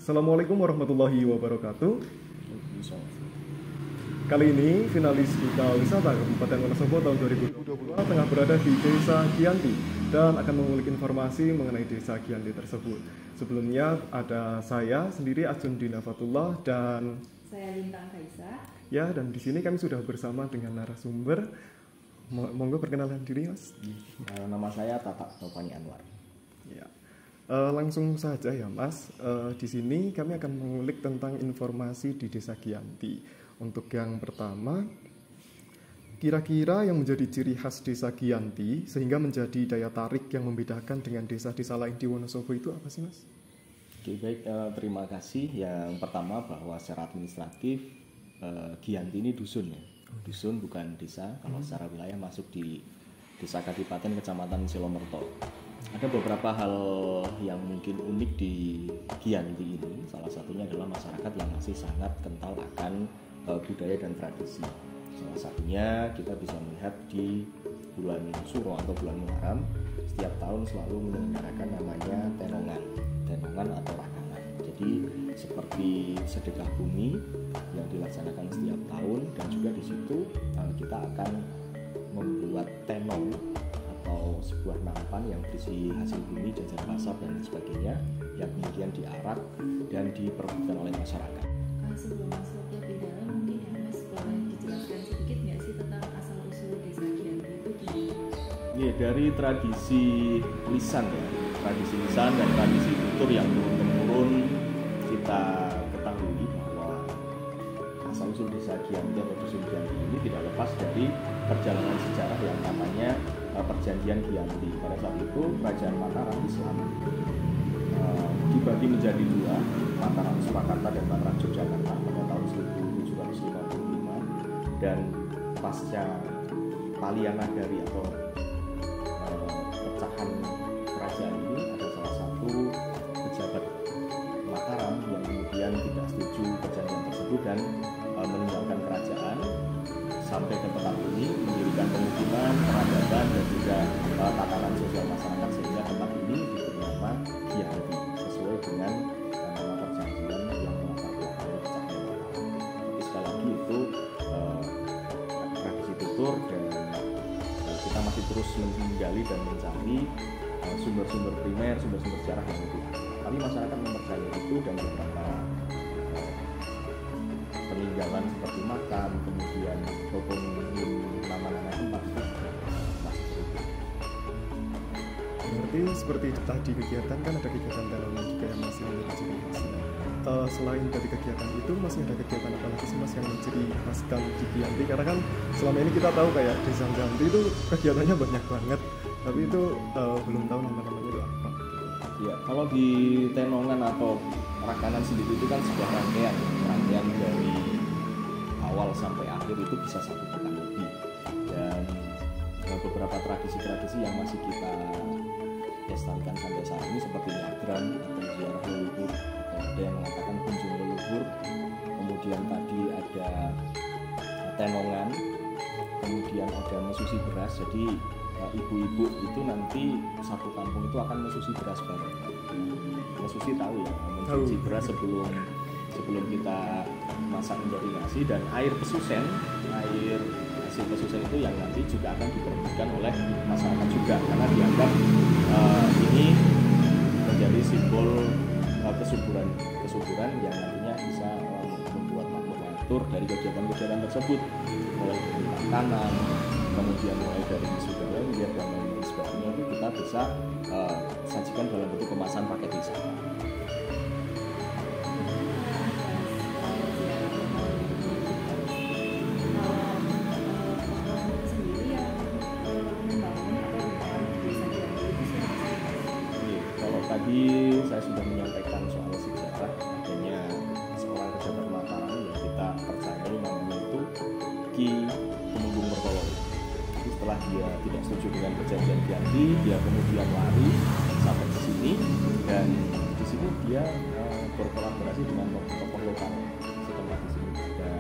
Assalamualaikum warahmatullahi wabarakatuh. Kali ini finalis Duta Wisata Kabupaten Wonosobo tahun 2022 tengah berada di Desa Giyanti dan akan mengulik informasi mengenai Desa Giyanti tersebut. Sebelumnya ada saya sendiri Ajun Dina Fatullah dan saya Lintang Kaisa. Ya, dan di sini kami sudah bersama dengan narasumber. Monggo perkenalan diri, Mas. Nama saya Tatak Taufani Anwar. Ya. Langsung saja ya, Mas. Di sini kami akan mengulik tentang informasi di Desa Giyanti. Untuk yang pertama, kira-kira yang menjadi ciri khas Desa Giyanti sehingga menjadi daya tarik yang membedakan dengan desa-desa lain di Wonosobo itu apa sih, Mas? Oke, baik, terima kasih. Yang pertama bahwa secara administratif Giyanti ini dusun ya. Dusun bukan desa. Kalau secara wilayah masuk di Desa Kadipaten Kecamatan Silomerto. Ada beberapa hal yang mungkin unik di Giyanti ini. Salah satunya adalah masyarakat yang masih sangat kental akan budaya dan tradisi. Salah satunya kita bisa melihat di bulan Suro atau bulan Muharram, setiap tahun selalu menyelenggarakan namanya tenongan atau rakanan. Jadi seperti sedekah bumi yang dilaksanakan setiap tahun, dan juga di situ kita akan membuat tenong atau sebuah nampan yang berisi hasil bumi, jajan pasar dan sebagainya, yang kemudian diarak dan diperebutkan oleh masyarakat. Sebelum masuk lebih dalam, mungkin ya Mas boleh dijelaskan sedikit nggak sih tentang asal usul Desa Giyanti itu gimana? Ya, dari tradisi lisan ya, tradisi lisan dan tradisi tutur yang turun-temurun kita ketahui bahwa asal usul Desa Giyanti atau Dusun Giyanti ini tidak lepas dari perjalanan sejarah yang namanya Perjanjian Giyanti. Pada saat itu Kerajaan Mataram Islam dibagi menjadi dua, Mataram Surakarta dan Mataram Yogyakarta pada tahun 1755, dan pasca Palianagari atau pecahan kerajaan ini ada salah satu pejabat Mataram yang kemudian tidak setuju perjanjian tersebut dan meninggalkan kerajaan sampai ke tempat ini, mendirikan pemukiman, peradaban dan juga tatanan sosial masyarakat, sehingga tempat ini diberi nama Giyanti sesuai dengan nama perjanjian yang melatar belakangi pecahnya Mataram. Tapi sekali lagi itu tradisi tutur, dan kita masih terus menggali dan mencari sumber-sumber primer, sumber-sumber sejarah yang lebih aktif. Tapi masyarakat mempercayai itu, dan beberapa peninggalan seperti makam, kemudian toponim nama-nama tempat itu masih terukur. Berarti seperti tadi kegiatan kan ada kegiatan tenongan juga yang masih menjadi ciri khasnya. Selain dari kegiatan itu masih ada kegiatan apa lagi sih, Mas, yang menciri khaskan di Giyanti? Karena kan selama ini kita tahu kayak Desa Giyanti itu kegiatannya banyak banget, tapi itu belum tahu nama-namanya itu apa. Ya, kalau di tenongan atau rakanan sendiri itu kan sebuah rangkaian dari awal sampai akhir itu bisa 1 pekan lebih, dan beberapa tradisi-tradisi yang masih kita lestarikan sampai saat ini seperti nyadran atau ziarah leluhur, atau ada yang mengatakan kunjung leluhur, kemudian tadi ada tenongan, kemudian ada mesusi beras. Jadi ibu-ibu itu nanti satu kampung itu akan mesusi beras bareng. Mesusi tahu ya, mencuci beras sebelum kita masak menjadi nasi, dan air pesusen, air hasil pesusen itu yang nanti juga akan diperebutkan oleh masyarakat juga, karena dianggap ini menjadi simbol kesuburan yang nantinya bisa membuat makmur dari kegiatan-kegiatan tersebut, mulai dari makanan, kemudian mulai dari sugar lenjer dan lain sebagainya, itu kita bisa sajikan dalam bentuk kemasan paket wisata. Tadi saya sudah menyampaikan soal sejarah adanya seorang pejabat Mataram yang kita percayai namanya itu Ki Tumenggung Mertoyo. Jadi setelah dia tidak setuju dengan perjanjian Giyanti, dia kemudian lari sampai ke sini, dan di sini dia berkolaborasi dengan tokoh lokal setempat. Di sini ada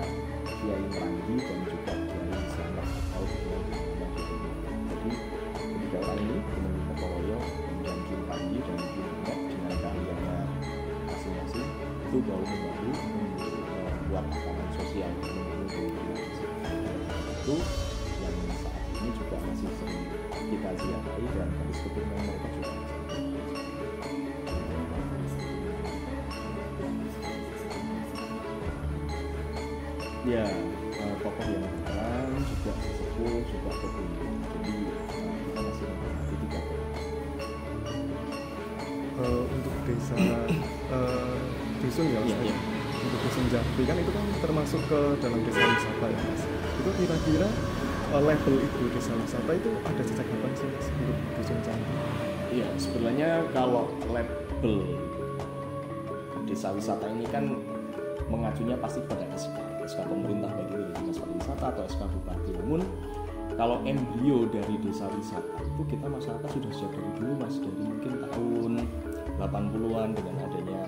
Kiai Merangi dan juga Kiai Slamet atau dengan Jadi ketiga orang ini, Tumenggung Mertoyo, kemudian Ki Merangi dan Ki Slamet, dengan keahliannya masing-masing itu baru membaru membuat tatanan sosial itu yang saat ini juga masih sering kita ziarahi dan harus kebetulan mereka juga ya tokoh yang terkenal juga sesepuh juga populer, jadi kita masih menghormati tiga tokoh. Untuk desa dusun ya, Iya. untuk dusun Jambi kan itu kan termasuk ke dalam desa wisata ya Mas. Itu kira-kira label itu desa wisata itu ada sejak kapan sih Mas untuk dusun Jambi? Iya, sebenarnya kalau label desa wisata ini kan mengacunya pasti pada SK pemerintah, baik itu dinas pariwisata atau SK bupati. Namun kalau embrio dari desa wisata itu kita masyarakat sudah sejak dari dulu Mas, dari mungkin tahun 80-an dengan adanya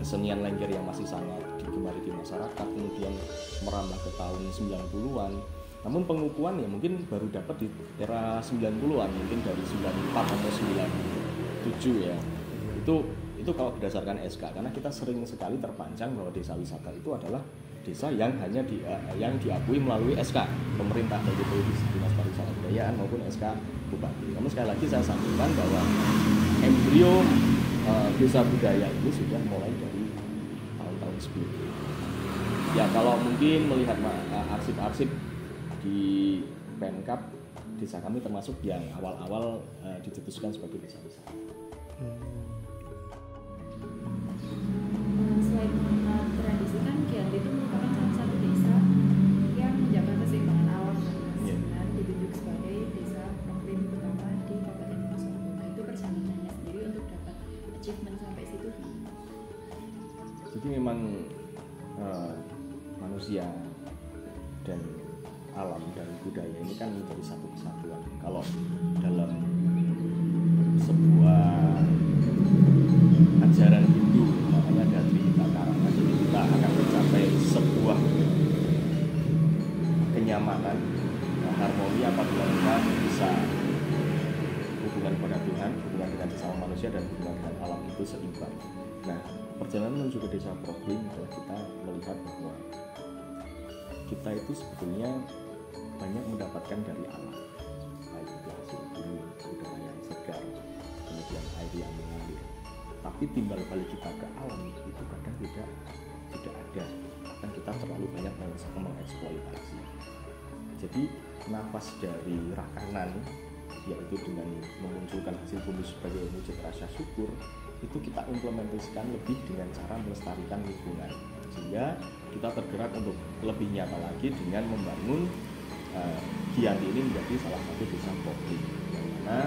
kesenian Lengger yang masih sangat digemari di masyarakat, kemudian merambah ke tahun 90-an. Namun pengukuhan ya mungkin baru dapat di era 90-an, mungkin dari 94 atau 97 ya. Itu kalau berdasarkan SK, karena kita sering sekali terpancang bahwa desa wisata itu adalah desa yang hanya yang diakui melalui SK pemerintah, baik itu dinas pariwisata kebudayaan maupun SK bupati. Namun sekali lagi saya sampaikan bahwa embrio desa budaya ini sudah mulai dari tahun-tahun sebelumnya. Ya kalau mungkin melihat arsip-arsip di Pemkab, desa kami termasuk yang awal-awal dicetuskan sebagai desa wisata. Selain tradisi kan Giyanti itu merupakan salah satu desa yang menjaga keseimbangan alam dan keasinan, ditunjuk sebagai desa iklim pertama di Kabupaten Wonosobo. Nah itu perjalanannya sendiri untuk dapat achievement sampai situ. Jadi memang manusia dan alam dan budaya ini kan menjadi satu kesatuan. Kalau dalam sebuah ajaran Hindu, makanya dari kita karangan ini kita akan mencapai sebuah kenyamanan, harmoni apabila kita bisa hubungan kepada Tuhan, hubungan dengan sesama manusia dan hubungan dengan alam itu seimbang. Nah, perjalanan menuju ke desa Problem adalah kita melihat bahwa kita itu sebetulnya banyak mendapatkan dari alam, baik itu hasil bumi, udara yang segar, kemudian air yang mengalir. Tapi timbal balik kita ke alam itu kadang tidak ada, dan kita terlalu banyak mengeksploitasi. Jadi nafas dari rakanan, yaitu dengan memunculkan hasil bumi sebagai wujud rasa syukur, itu kita implementasikan lebih dengan cara melestarikan lingkungan, sehingga kita tergerak untuk lebih nyata lagi dengan membangun Giyanti ini menjadi salah satu desa publik yang mana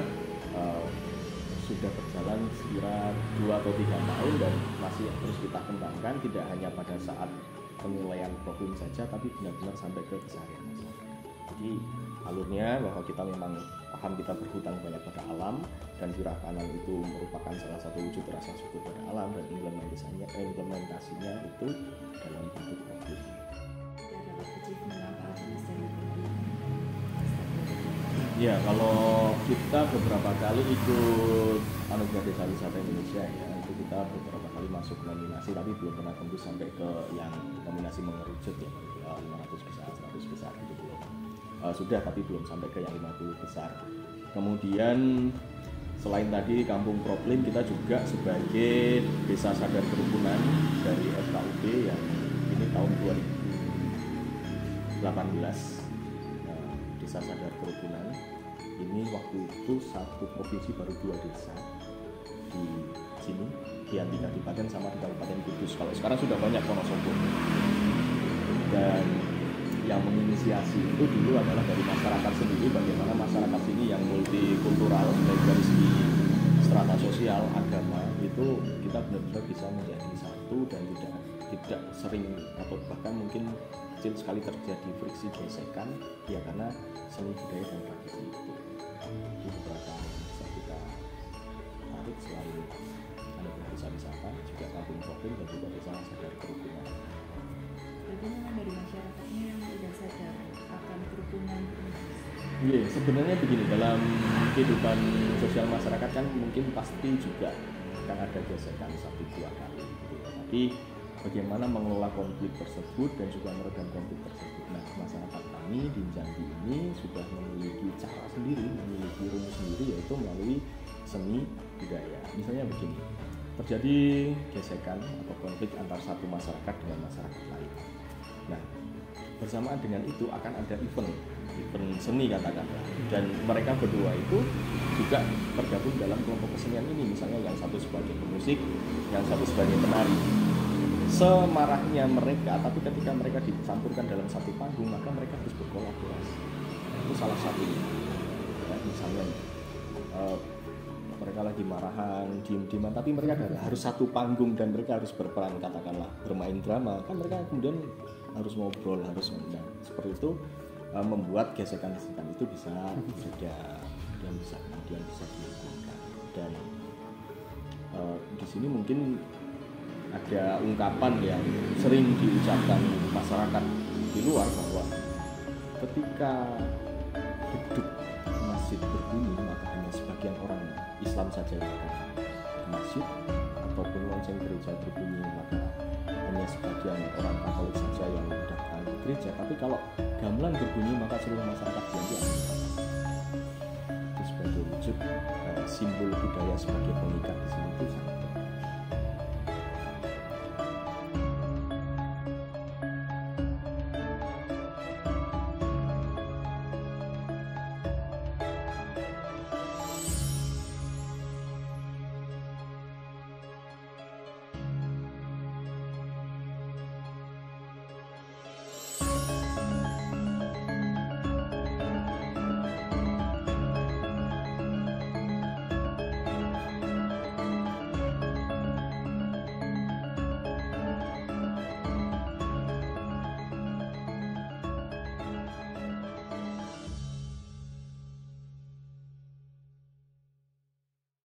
sudah berjalan sekira 2 atau 3 tahun dan masih terus kita kembangkan, tidak hanya pada saat penilaian problem saja, tapi benar-benar sampai ke keseharian masyarakat. Jadi alurnya bahwa kita memang paham kita berhutang banyak pada alam, dan Wirakanan itu merupakan salah satu wujud rasa syukur pada alam, dan implementasinya itu dalam bentuk problem. Ya, kalau kita beberapa kali ikut Anugerah Desa Wisata Indonesia ya, itu kita beberapa kali masuk nominasi, tapi belum pernah tembus sampai ke yang nominasi mengerucut ya, 500 besar, 100 besar gitu belum. Sudah, tapi belum sampai ke yang 50 besar. Kemudian selain tadi Kampung Problem, kita juga sebagai Desa Sadar Kerukunan dari FKUD yang ini tahun 2018. Desa Sadar Kerukunan ini waktu itu satu provinsi baru 2 desa di sini, Giyanti Kadipaten sama di Kabupaten Kudus. Kalau sekarang sudah banyak Wonosobo. Dan yang menginisiasi itu dulu adalah dari masyarakat sendiri, bagaimana masyarakat sini yang multikultural baik dari segi strata sosial, agama, itu kita benar-benar bisa menjadi satu dan tidak sering atau bahkan mungkin kecil sekali terjadi friksi gesekan ya, karena seni budaya dan tradisi itu. Di beberapa yang bisa kita tarik selain Anugerah Desa Wisata, juga Kampung Problem dan juga Desa Sadar Kerukunan. Berarti memang dari masyarakatnya yang sudah sadar akan kerukunan. Iya, sebenarnya begini, dalam kehidupan sosial masyarakat kan mungkin pasti juga akan ada gesekan 1-2 kali gitu ya. Tapi bagaimana mengelola konflik tersebut dan juga meredam konflik tersebut. Nah, masyarakat kami di Jambi ini sudah memiliki cara sendiri, memiliki rumus sendiri, yaitu melalui seni budaya. Misalnya begini, terjadi gesekan atau konflik antar satu masyarakat dengan masyarakat lain. Nah, bersamaan dengan itu akan ada event seni katakanlah, dan mereka berdua itu juga tergabung dalam kelompok kesenian ini. Misalnya yang satu sebagai pemusik, yang satu sebagai penari. Semarahnya mereka, tapi ketika mereka dicampurkan dalam satu panggung, maka mereka harus berkolaborasi. Itu salah satunya. Ya, misalnya mereka lagi marahan, diem-dieman, tapi mereka harus satu panggung dan mereka harus berperan, katakanlah bermain drama, kan mereka kemudian harus ngobrol, harus mengundang. Seperti itu membuat gesekan-gesekan itu bisa reda dan bisa kemudian bisa dilakukan. Dan di sini mungkin ada ungkapan yang sering diucapkan masyarakat di luar bahwa ketika beduk masjid berbunyi, maka hanya sebagian orang Islam saja yang akan ke masjid, ataupun lonceng gereja berbunyi, maka hanya sebagian orang Katolik saja yang datang ke gereja. Tapi kalau gamelan berbunyi, maka seluruh masyarakat Jambi akan datang. Itu sebagai wujud simbol budaya sebagai pengikat di sini itu sangat